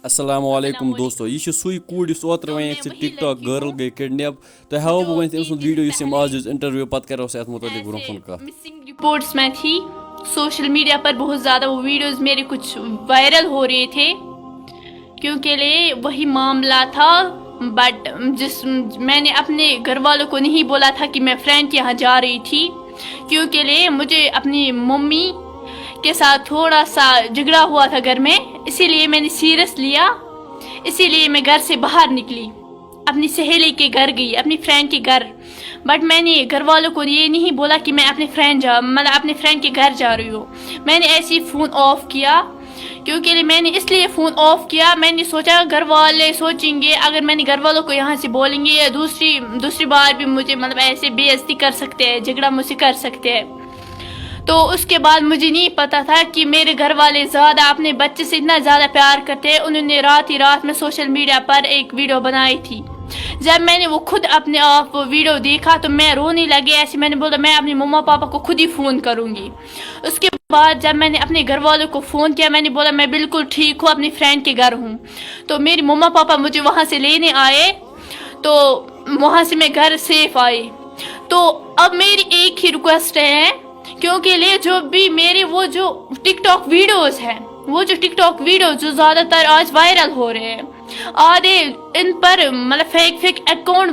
السلام علیکم دوستو یہ سوئی کوڑ اس اوتر ون ٹک ٹاک گرل گئی کڈنیپ تہ ہاو بہ ون تم سند ویڈیو اس آز انٹرویو پتہ کرو ات متعلق برو کن کت مسنگ رپورٹس میں تھی سوشل میڈیا پر بہت زیادہ وہ ویڈیوز میرے کچھ وائرل ہو رہے تھے کیونکہ وہی معاملہ تھا بٹ میں نے اپنے گھر والوں کو نہیں بولا تھا کہ میں فرینڈ کے یہاں جا رہی تھی کیونکہ مجھے اپنی ممی کے ساتھ تھوڑا سا جھگڑا ہوا تھا گھر میں، اسی لیے میں نے سیریس لیا، اسی لیے میں گھر سے باہر نکلی، اپنی سہیلی کے گھر گئی، اپنی فرینڈ کے گھر، بٹ میں نے گھر والوں کو یہ نہیں بولا کہ میں اپنے فرینڈ کے گھر جا رہی ہوں۔ میں نے ایسے ہی فون آف کیا، کیونکہ میں نے اس لیے فون آف کیا، میں نے سوچا گھر والے سوچیں گے اگر میں نے گھر والوں کو یہاں سے بولیں گے یا دوسری بار بھی مجھے ایسے بے عزتی کر سکتے ہیں، جھگڑا مجھ سے کر سکتے ہیں۔ تو اس کے بعد مجھے نہیں پتا تھا کہ میرے گھر والے زیادہ اپنے بچے سے اتنا زیادہ پیار کرتے ہیں، انہوں نے رات میں سوشل میڈیا پر ایک ویڈیو بنائی تھی۔ جب میں نے وہ خود اپنے آپ ویڈیو دیکھا تو میں رونے لگی، ایسے میں نے بولا میں اپنے مما پاپا کو خود ہی فون کروں گی۔ اس کے بعد جب میں نے اپنے گھر والوں کو فون کیا، میں نے بولا میں بالکل ٹھیک ہوں، اپنی فرینڈ کے گھر ہوں۔ تو میری مما پاپا مجھے وہاں سے لینے آئے، تو وہاں سے میں گھر سیف آئی۔ تو اب میری ایک ہی ریکویسٹ ہے، کیونکہ جو بھی میرے وہ جو ٹک ٹاک ویڈیوز ہیں، وہ جو ٹک ٹاک ویڈیوز جو زیادہ تر آج وائرل ہو رہے ہیں، آدھے ان پر فیک اکاؤنٹ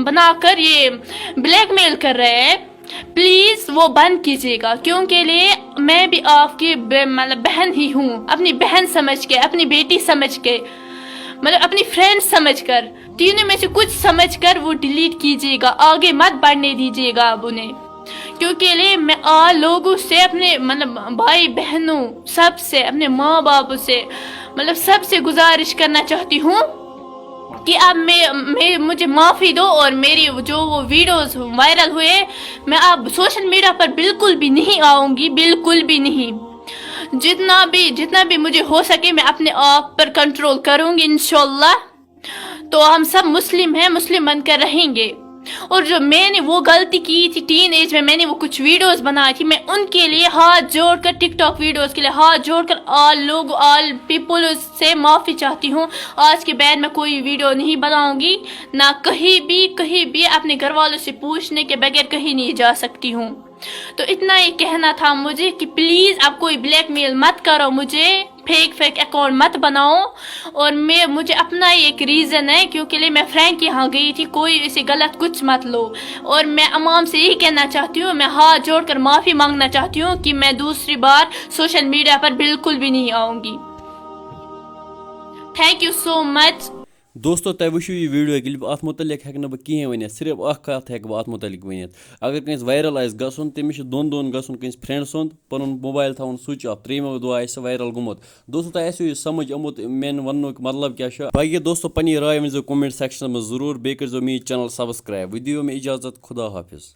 بنا کر یہ بلیک میل کر رہے ہیں، پلیز وہ بند کیجیے گا، کیونکہ میں بھی آپ کی بہن ہی ہوں، اپنی بہن سمجھ کے، اپنی بیٹی سمجھ کے، اپنی فرینڈ سمجھ کر، تینوں میں سے کچھ سمجھ کر وہ ڈیلیٹ کیجیے گا، آگے مت بڑھنے دیجیے گا اب انہیں، کیونکہ میں لوگوں سے، اپنے بھائی بہنوں سب سے، اپنے ماں باپ سے سب سے گزارش کرنا چاہتی ہوں کہ اب مجھے معافی دو، اور میری جو وہ ویڈیوز وائرل ہوئے میں اب سوشل میڈیا پر بالکل بھی نہیں آؤں گی، بالکل بھی نہیں۔ جتنا بھی مجھے ہو سکے میں اپنے آپ پر کنٹرول کروں گی انشاءاللہ۔ تو ہم سب مسلم ہیں، مسلم بن کر رہیں گے۔ اور جو میں نے وہ غلطی کی تھی ٹین ایج میں نے وہ کچھ ویڈیوز بنائی تھی، میں ان کے لیے ہاتھ جوڑ کر، ٹک ٹاک ویڈیوز کے لیے ہاتھ جوڑ کر آل پیپل سے معافی چاہتی ہوں۔ آج کے بعد میں کوئی ویڈیو نہیں بناؤں گی، نہ کہیں بھی اپنے گھر والوں سے پوچھنے کے بغیر کہیں نہیں جا سکتی ہوں۔ تو اتنا ہی کہنا تھا مجھے کہ پلیز اب کوئی بلیک میل مت کرو مجھے، فیک اکاؤنٹ مت بناؤ، اور مجھے اپنا ہی ایک ریزن ہے، کیونکہ میں فرینڈ کے یہاں گئی تھی، کوئی اسے غلط کچھ مت لو، اور میں عوام سے یہی کہنا چاہتی ہوں، میں ہاتھ جوڑ کر معافی مانگنا چاہتی ہوں کہ میں دوسری بار سوشل میڈیا پر بالکل بھی نہیں آؤں گی۔ تھینک یو سو مچ۔ دوستو تہ وچھو یہ ویڈیو کلپ، ات متعلق ہیک نہ بہ کہیں ونیت، صرف اخ کت ہیک بہ ات متعلق ونیت۔ اگر کنس وائرل آس گژھن، تمس دون گژھن کنس فرینڈ سند، پن موبائل تھاون سوئچ آف، تریمو دہ آسہ وائرل گومت۔ دوستو تہ آسیو یہ سمجھ آمت میان وننک مطلب کیا چھ۔ باقی دوستو پننی رائے ؤنزیو کومنٹ سیکشن میں ضرور، بیٚیہِ کٔرزیٚو میٲنۍ چینل سبسکرائب۔ ودیو میں اجازت، خدا حافظ۔